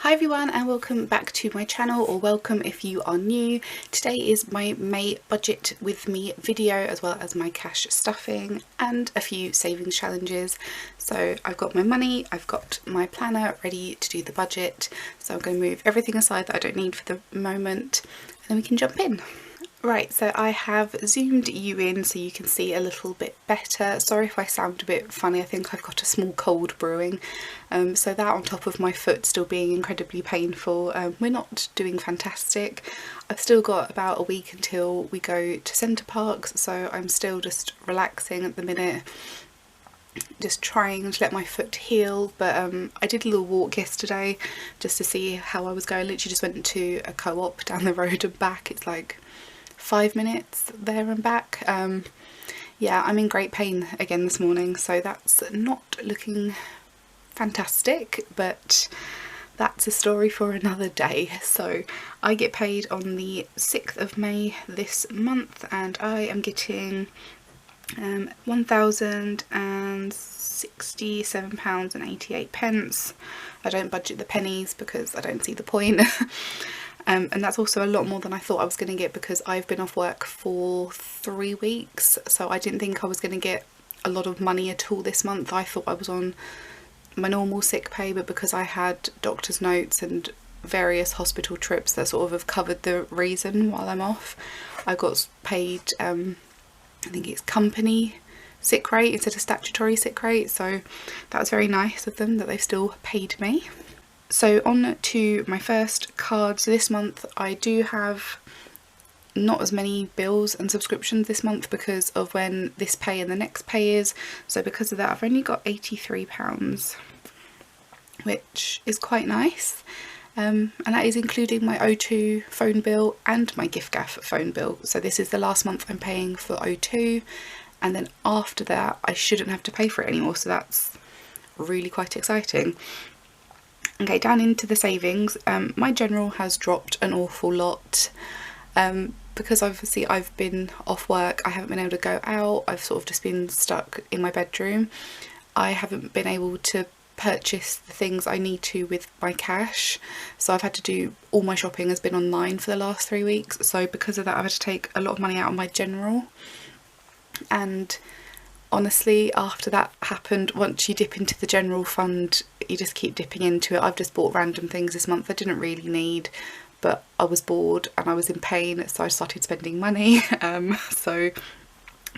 Hi everyone and welcome back to my channel, or welcome if you are new. Today is my May budget with me video, as well as my cash stuffing and a few savings challenges. So I've got my money, I've got my planner ready to do the budget, so I'm going to move everything aside that I don't need for the moment and then we can jump in. Right, so I have zoomed you in so you can see a little bit better. Sorry if I sound a bit funny, I think I've got a small cold brewing. So that on top of my foot still being incredibly painful, we're not doing fantastic. I've still got about a week until we go to Centre Parks, so I'm still just relaxing at the minute, just trying to let my foot heal. But I did a little walk yesterday just to see how I was going. Literally just went to a co-op down the road and back. It's like 5 minutes there and back. Yeah, I'm in great pain again this morning, so that's not looking fantastic, but that's a story for another day. So I get paid on the 6th of May this month and I am getting £1,067.88. I don't budget the pennies because I don't see the point. And that's also a lot more than I thought I was going to get, because I've been off work for 3 weeks, so I didn't think I was going to get a lot of money at all this month. I thought I was on my normal sick pay, but because I had doctor's notes and various hospital trips that sort of have covered the reason while I'm off, I got paid, I think it's company sick rate instead of statutory sick rate, so that was very nice of them that they've still paid me. So on to my first card. So this month I do have not as many bills and subscriptions this month because of when this pay and the next pay is. So because of that I've only got £83, which is quite nice. And that is including my O2 phone bill and my gift-gaff phone bill. So this is the last month I'm paying for O2, and then after that I shouldn't have to pay for it anymore, so that's really quite exciting. Okay, down into the savings. My general has dropped an awful lot because obviously I've been off work, I haven't been able to go out, I've sort of just been stuck in my bedroom. I haven't been able to purchase the things I need to with my cash, so I've had to do all my shopping has been online for the last 3 weeks, so because of that I've had to take a lot of money out of my general. And honestly, after that happened, once you dip into the general fund, you just keep dipping into it. I've just bought random things this month I didn't really need, but I was bored and I was in pain, so I started spending money. So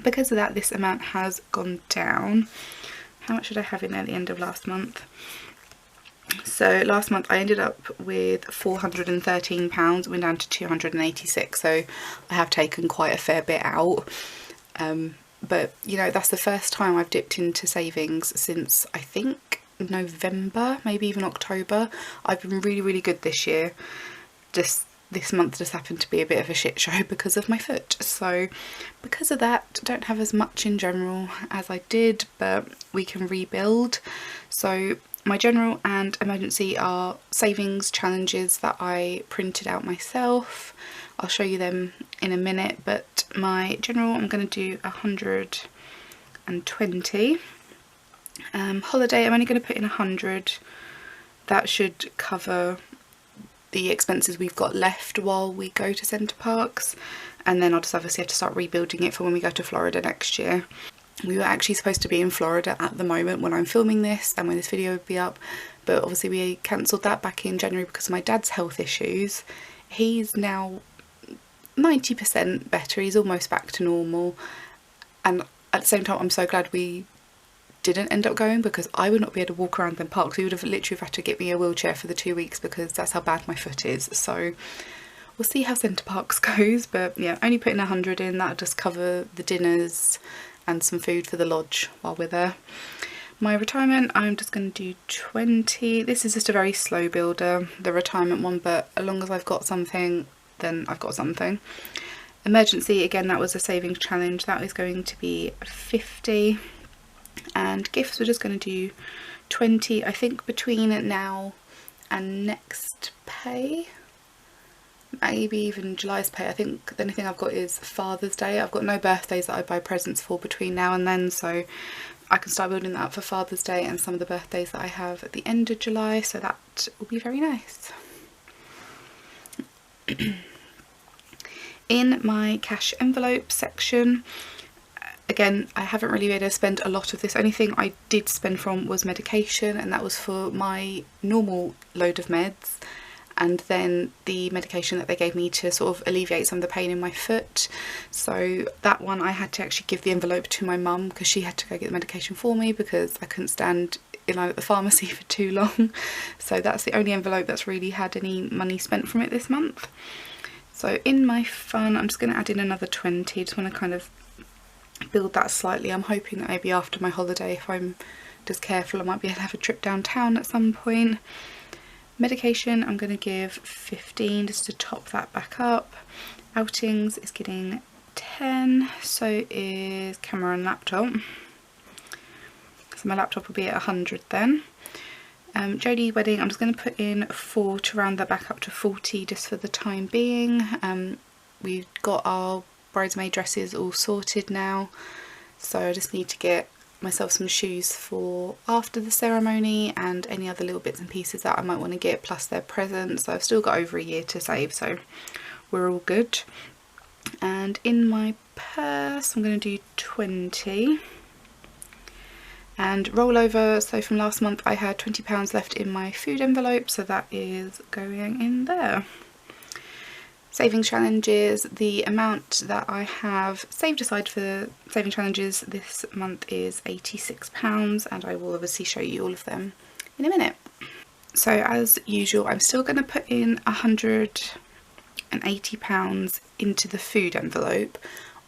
because of that, this amount has gone down. How much did I have in there at the end of last month? So last month I ended up with £413, went down to 286, so I have taken quite a fair bit out. But you know, that's the first time I've dipped into savings since I think November, maybe even October. I've been really good this year. Just this month just happened to be a bit of a shit show because of my foot. So because of that, don't have as much in general as I did, but we can rebuild. So my general and emergency are savings challenges that I printed out myself. I'll show you them in a minute, but my general I'm going to do 120. Holiday I'm only going to put in 100. That should cover the expenses we've got left while we go to Centre Parks, and then I'll just obviously have to start rebuilding it for when we go to Florida next year. We were actually supposed to be in Florida at the moment when I'm filming this and when this video would be up, but obviously we cancelled that back in January because of my dad's health issues. He's now 90% better, he's almost back to normal, and at the same time I'm so glad we didn't end up going, because I would not be able to walk around them parks. We would have literally had to get me a wheelchair for the 2 weeks because that's how bad my foot is. So we'll see how Centre Parks goes, but yeah, only putting 100 in, that'll just cover the dinners and some food for the lodge while we're there. My retirement, I'm just going to do 20. This is just a very slow builder, the retirement one, but as long as I've got something, then I've got something. Emergency, again, that was a savings challenge, that is going to be 50. And gifts, we're just going to do 20. I think between now and next pay, maybe even July's pay. I think the only thing I've got is Father's Day. I've got no birthdays that I buy presents for between now and then, so I can start building that up for Father's Day and some of the birthdays that I have at the end of July, so that will be very nice. In my cash envelope section, again, I haven't really been able to spend a lot of this. Only thing I did spend from was medication, and that was for my normal load of meds, and then the medication that they gave me to sort of alleviate some of the pain in my foot. So that one I had to actually give the envelope to my mum because she had to go get the medication for me because I couldn't stand in line at the pharmacy for too long. So that's the only envelope that's really had any money spent from it this month. So in my fun, I'm just going to add in another 20. Just want to kind of build that slightly. I'm hoping that maybe after my holiday, if I'm just careful, I might be able to have a trip downtown at some point. Medication, I'm going to give 15 just to top that back up. Outings is getting 10, so is camera and laptop. So my laptop will be at 100 then. Jodie's wedding, I'm just going to put in 4 to round that back up to 40 just for the time being. We've got our bridesmaid dresses all sorted now, so I just need to get myself some shoes for after the ceremony and any other little bits and pieces that I might want to get, plus their presents. So I've still got over a year to save, so we're all good. And in my purse I'm going to do 20 and roll over. So from last month I had £20 left in my food envelope, so that is going in there. Savings challenges, the amount that I have saved aside for saving challenges this month is £86, and I will obviously show you all of them in a minute. So as usual, I'm still going to put in £180 into the food envelope.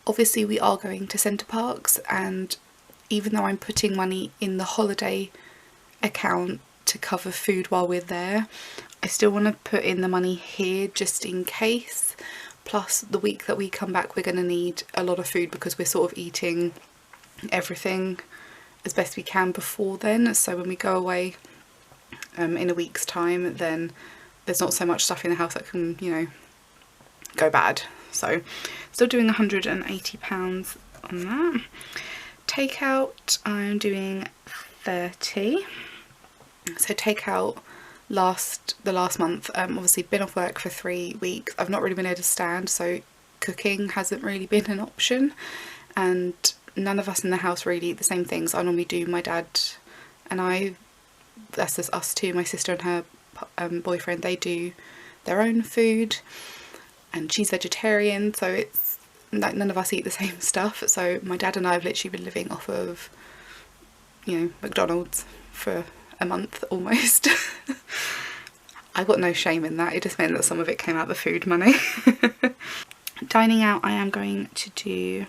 Obviously we are going to Center Parcs, and even though I'm putting money in the holiday account to cover food while we're there, I still want to put in the money here just in case. Plus the week that we come back we're going to need a lot of food because we're sort of eating everything as best we can before then. So when we go away in a week's time, then there's not so much stuff in the house that can, you know, go bad. So still doing £180 on that. Takeout, I'm doing 30. So takeout the last month, obviously been off work for 3 weeks. I've not really been able to stand, so cooking hasn't really been an option, and none of us in the house really eat the same things. I normally do, my dad and I, that's just us two, my sister and her boyfriend, they do their own food, and she's vegetarian, so it's like none of us eat the same stuff. So my dad and I have literally been living off of, you know, McDonald's for a month almost. I got no shame in that, it just meant that some of it came out the food money. Dining out, I am going to do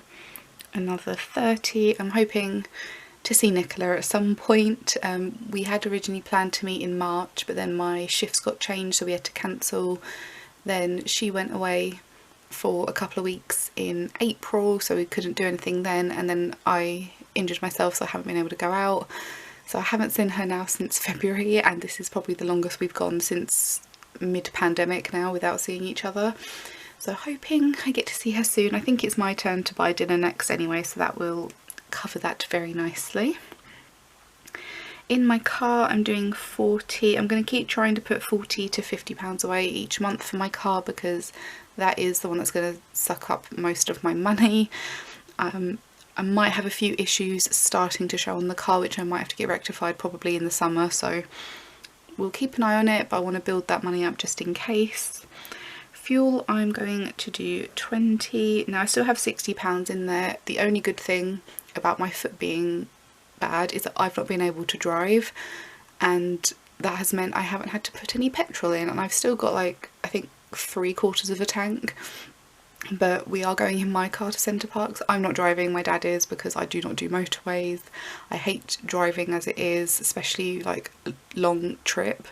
another 30. I'm hoping to see Nicola at some point. We had originally planned to meet in March, but then my shifts got changed, so we had to cancel. Then she went away for a couple of weeks in April, so we couldn't do anything then, and then I injured myself, so I haven't been able to go out. So I haven't seen her now since February, and this is probably the longest we've gone since mid-pandemic now without seeing each other. So hoping I get to see her soon. I think it's my turn to buy dinner next anyway, so that will cover that very nicely. In my car I'm doing 40. I'm going to keep trying to put 40 to £50 away each month for my car because that is the one that's going to suck up most of my money. I might have a few issues starting to show on the car, which I might have to get rectified probably in the summer, so we'll keep an eye on it, but I want to build that money up just in case. Fuel, I'm going to do 20. Now I still have £60 in there. The only good thing about my foot being bad is that I've not been able to drive, and that has meant I haven't had to put any petrol in, and I've still got like I think 3/4 of a tank. But we are going in my car to Center Parcs. I'm not driving, my dad is, because I do not do motorways. I hate driving as it is, especially like long trip.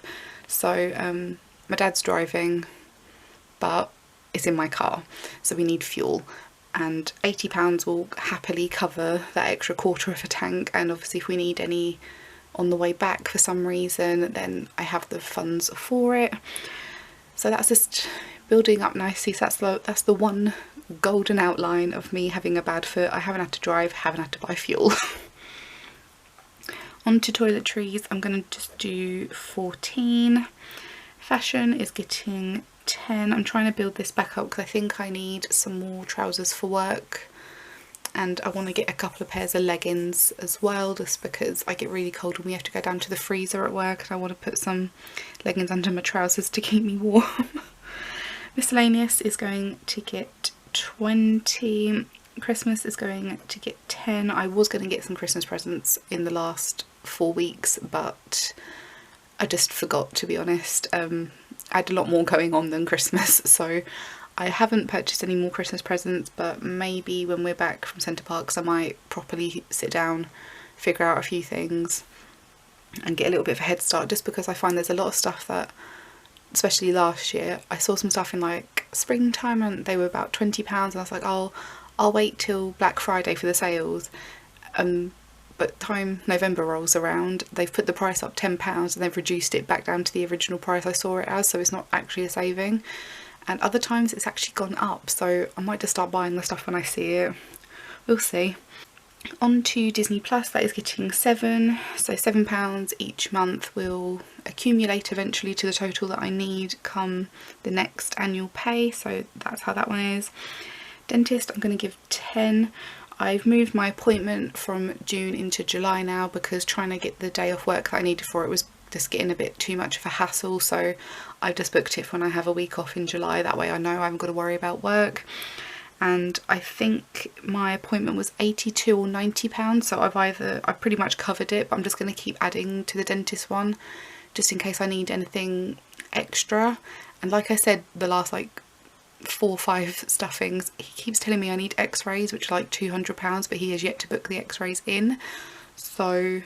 So my dad's driving, but it's in my car, so we need fuel, and £80 will happily cover that extra 1/4 of a tank, and obviously if we need any on the way back for some reason, then I have the funds for it. So that's just building up nicely. So that's the one golden outline of me having a bad foot. I haven't had to drive, haven't had to buy fuel. On to toiletries, I'm going to just do 14. Fashion is getting 10. I'm trying to build this back up because I think I need some more trousers for work, and I want to get a couple of pairs of leggings as well, just because I get really cold when we have to go down to the freezer at work, and I want to put some leggings under my trousers to keep me warm. Miscellaneous is going to get 20. Christmas is going to get 10. I was going to get some Christmas presents in the last 4 weeks, but I just forgot, to be honest. I had a lot more going on than Christmas, so I haven't purchased any more Christmas presents, but maybe when we're back from Centre Parks I might properly sit down, figure out a few things and get a little bit of a head start, just because I find there's a lot of stuff that, especially last year, I saw some stuff in like springtime and they were about £20 and I was like, oh, I'll wait till Black Friday for the sales. But time November rolls around, they've put the price up £10 and they've reduced it back down to the original price I saw it as, so it's not actually a saving. And other times it's actually gone up, so I might just start buying the stuff when I see it. We'll see. On to Disney Plus, that is getting 7, so £7 each month will accumulate eventually to the total that I need come the next annual pay, so that's how that one is. Dentist, I'm going to give 10. I've moved my appointment from June into July now because trying to get the day off work that I needed for it was just getting a bit too much of a hassle, so I've just booked it when I have a week off in July. That way I know I haven't got to worry about work. And I think my appointment was £82 or £90, so I've pretty much covered it, but I'm just going to keep adding to the dentist one just in case I need anything extra. And like I said, the last like 4 or 5 stuffings, he keeps telling me I need x-rays, which are like £200, but he has yet to book the x-rays in, so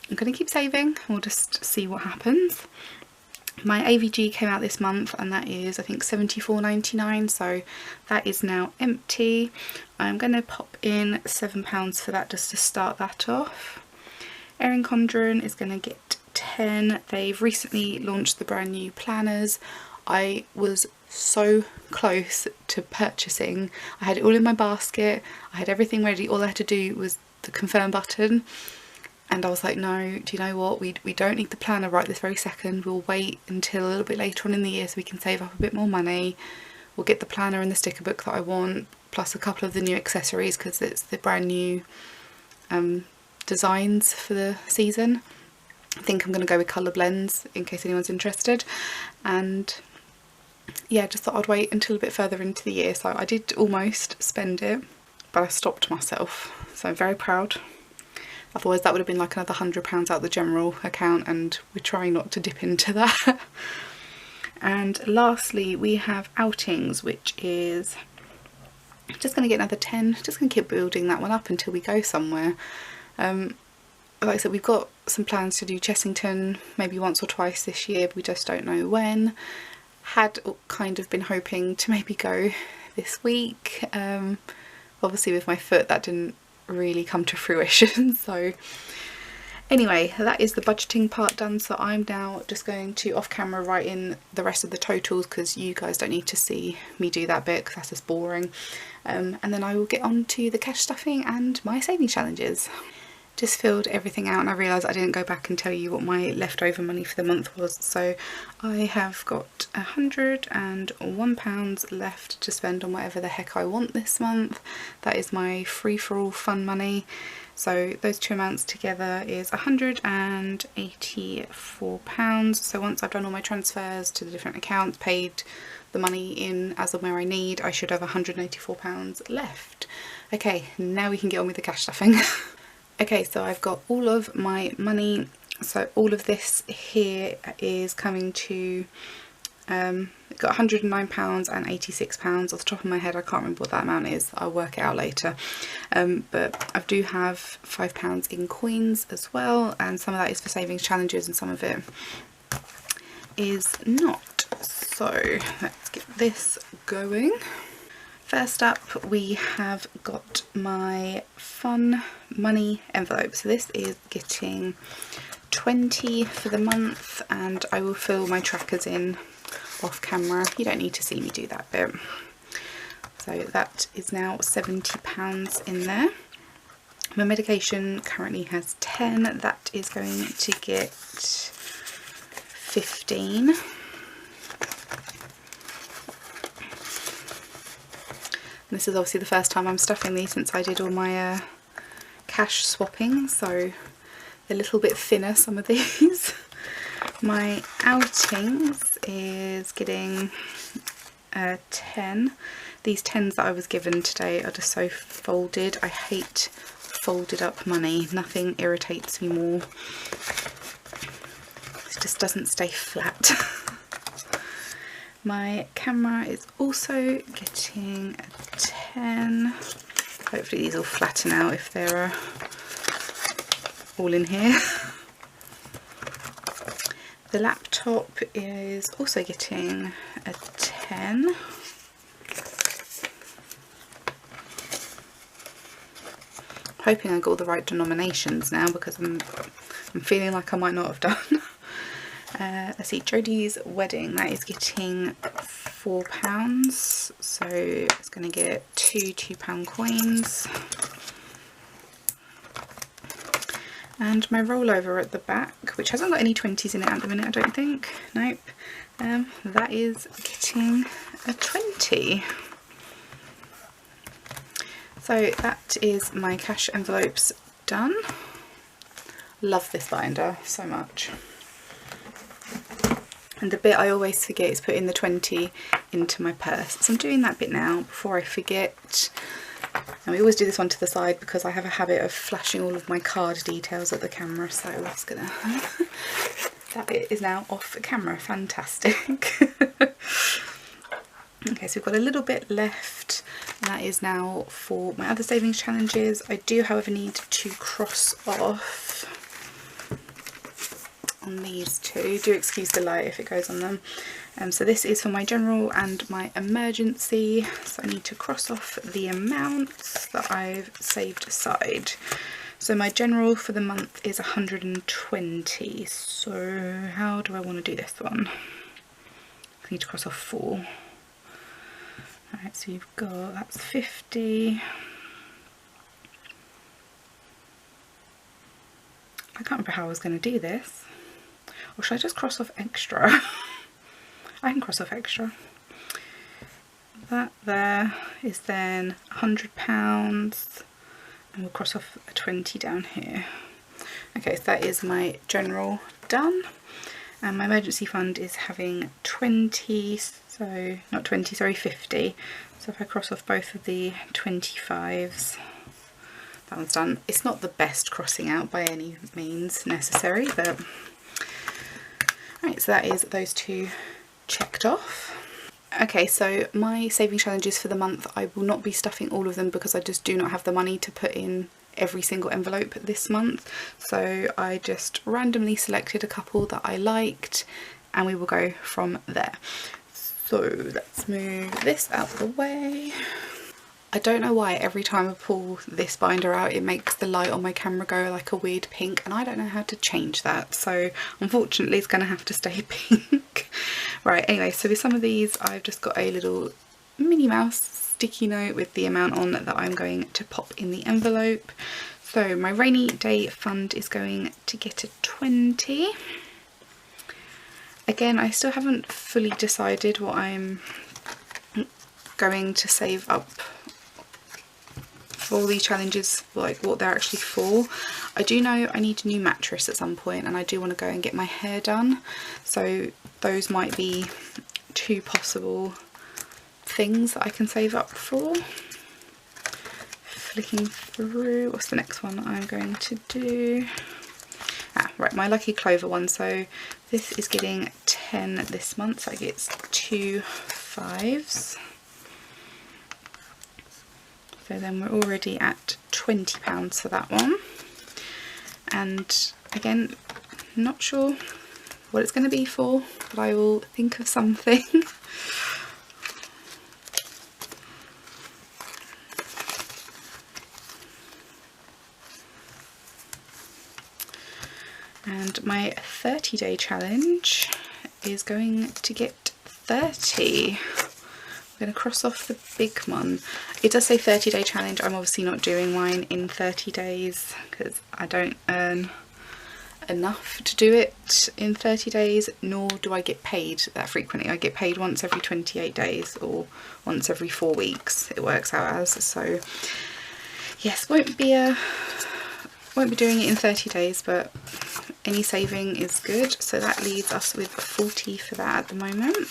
I'm going to keep saving. We'll just see what happens. My AVG came out this month and that is I think £74.99, so that is now empty. I'm going to pop in £7 for that just to start that off. Erin Condren is going to get 10. They've recently launched the brand new planners. I was so close to purchasing. I had it all in my basket, I had everything ready, all I had to do was the confirm button, and I was like, no, do you know what, we don't need the planner right this very second, we'll wait until a little bit later on in the year so we can save up a bit more money. We'll get the planner and the sticker book that I want, plus a couple of the new accessories because it's the brand new designs for the season. I think I'm going to go with colour blends in case anyone's interested, and yeah, just thought I'd wait until a bit further into the year. So I did almost spend it, but I stopped myself, so I'm very proud. Otherwise that would have been like another £100 out the general account, and we're trying not to dip into that. And lastly we have outings, which is just going to get another 10. Just going to keep building that one up until we go somewhere. Like I said, we've got some plans to do Chessington maybe once or twice this year, but we just don't know when. Had kind of been hoping to maybe go this week. Obviously with my foot that didn't really come to fruition, so anyway, that is the budgeting part done. So I'm now just going to off camera write in the rest of the totals because you guys don't need to see me do that bit because that's just boring, and then I will get on to the cash stuffing and my saving challenges. Just filled everything out and I realised I didn't go back and tell you what my leftover money for the month was, so I have got £101 left to spend on whatever the heck I want this month. That is my free-for-all fun money, so those two amounts together is £184. So once I've done all my transfers to the different accounts, paid the money in as and where I need, I should have £184 left. Okay, now we can get on with the cash stuffing. Okay, so I've got all of my money, so all of this here is coming to, got £109 and £86. Off the top of my head I can't remember what that amount is, I'll work it out later, but I do have £5 in coins as well, and some of that is for savings challenges and some of it is not. So let's get this going. First up we have got my fun money envelope, so this is getting 20 for the month, and I will fill my trackers in off camera. You don't need to see me do that bit. So that is now £70 in there. My medication currently has 10. That is going to get 15. This is obviously the first time I'm stuffing these since I did all my cash swapping, so they're a little bit thinner, some of these. My outings is getting 10. These 10s that I was given today are just so folded. I hate folded up money. Nothing irritates me more. It just doesn't stay flat. My camera is also getting a 10. Hopefully these will flatten out if they're all in here. The laptop is also getting a 10. Hoping I got all the right denominations now, because I'm feeling like I might not have done. Let's see, Jodie's wedding, that is getting £4, so it's going to get two £2 coins. And my rollover at the back, which hasn't got any 20s in it at the minute, I don't think. Nope. That is getting a 20. So that is my cash envelopes done. Love this binder so much. And the bit I always forget is putting the 20 into my purse. So I'm doing that bit now before I forget. And we always do this one to the side because I have a habit of flashing all of my card details at the camera, so I'm just gonna that bit is now off camera. Fantastic. Okay, so we've got a little bit left, and that is now for my other savings challenges. I do however need to cross off on these two. Do excuse the light if it goes on them. So this is for my general and my emergency, so I need to cross off the amounts that I've saved aside. So my general for the month is 120, so how do I want to do this one? I need to cross off 4. Alright, so you've got, that's 50. I can't remember how I was going to do this. Or should I just cross off extra? I can cross off extra. That there is then £100, and we'll cross off a 20 down here. Okay, so that is my general done. And my emergency fund is having 20, so not 20, sorry, 50. So if I cross off both of the 25s, that one's done. It's not the best crossing out by any means necessary, but right, so that is those two checked off. Okay, so my saving challenges for the month, I will not be stuffing all of them because I just do not have the money to put in every single envelope this month. So I just randomly selected a couple that I liked and we will go from there. So let's move this out of the way. I don't know why every time I pull this binder out it makes the light on my camera go like a weird pink, and I don't know how to change that, so unfortunately it's going to have to stay pink. Right, anyway, so with some of these I've just got a little Minnie Mouse sticky note with the amount on that I'm going to pop in the envelope. So my rainy day fund is going to get a 20. Again, I still haven't fully decided what I'm going to save up for all these challenges, like what they're actually for. I do know I need a new mattress at some point, and I do want to go and get my hair done, so those might be two possible things that I can save up for. Flicking through, what's the next one I'm going to do? Right, my Lucky Clover one. So this is getting 10 this month, so I get 2 5s. So then we're already at £20 for that one. And again, not sure what it's going to be for, but I will think of something. And my 30-day challenge is going to get 30. I'm going to cross off the big one. It does say 30-day challenge. I'm obviously not doing mine in 30 days because I don't earn enough to do it in 30 days, nor do I get paid that frequently. I get paid once every 28 days or once every 4 weeks, it works out as. So yes, won't be doing it in 30 days, but any saving is good. So that leaves us with 40 for that at the moment.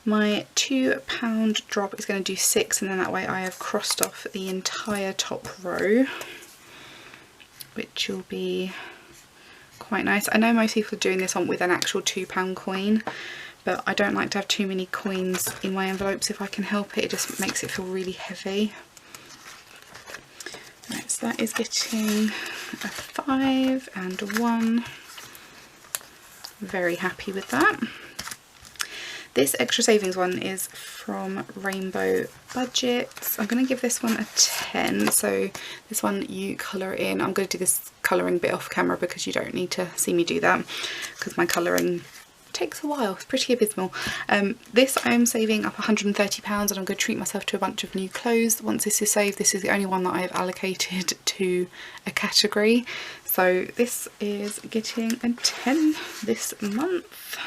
My £2 drop is going to do 6, and then that way I have crossed off the entire top row, which will be quite nice. I know most people are doing this on with an actual £2 coin, but I don't like to have too many coins in my envelopes if I can help it. It just makes it feel really heavy. Right, so that is getting a 5 and a 1. Very happy with that. This extra savings one is from Rainbow Budgets. I'm going to give this one a 10. So this one you colour in. I'm going to do this colouring bit off camera because you don't need to see me do that because my colouring takes a while. It's pretty abysmal. This I am saving up £130 and I'm going to treat myself to a bunch of new clothes. Once this is saved, this is the only one that I have allocated to a category. So this is getting a 10 this month.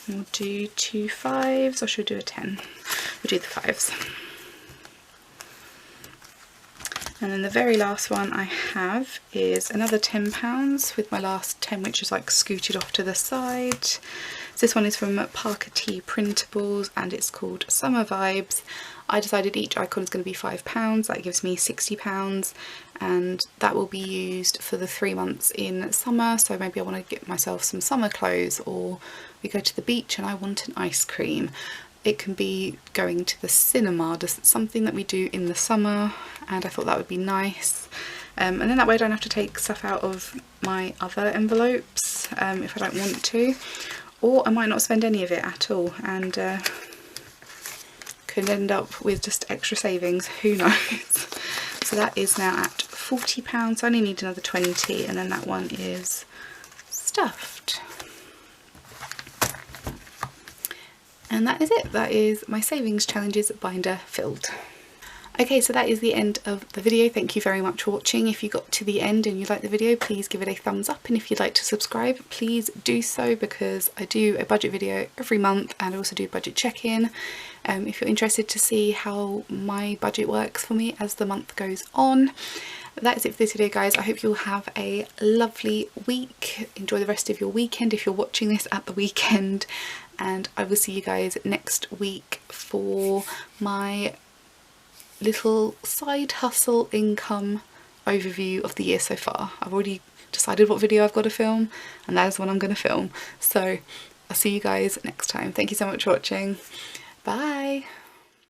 We'll do 2 5s, or should we do a 10? We'll do the 5s. And then the very last one I have is another £10 with my last 10, which is like scooted off to the side. So this one is from Parker T Printables and it's called Summer Vibes. I decided each icon is going to be £5. That gives me £60, and that will be used for the 3 months in summer. So maybe I want to get myself some summer clothes, or we go to the beach and I want an ice cream. It can be going to the cinema, just something that we do in the summer, and I thought that would be nice. And then that way I don't have to take stuff out of my other envelopes if I don't want to, or I might not spend any of it at all and could end up with just extra savings, who knows. So that is now at £40, so I only need another 20, and then that one is stuffed. And that is it. That is my savings challenges binder filled. Okay, so that is the end of the video. Thank you very much for watching. If you got to the end and you liked the video, please give it a thumbs up, and if you'd like to subscribe, please do so, because I do a budget video every month and I also do budget check-in. If you're interested to see how my budget works for me as the month goes on. That is it for this video, guys. I hope you'll have a lovely week. Enjoy the rest of your weekend if you're watching this at the weekend, and I will see you guys next week for my little side hustle income overview of the year so far. I've already decided what video I've got to film, and that is what I'm going to film. So I'll see you guys next time. Thank you so much for watching. Bye.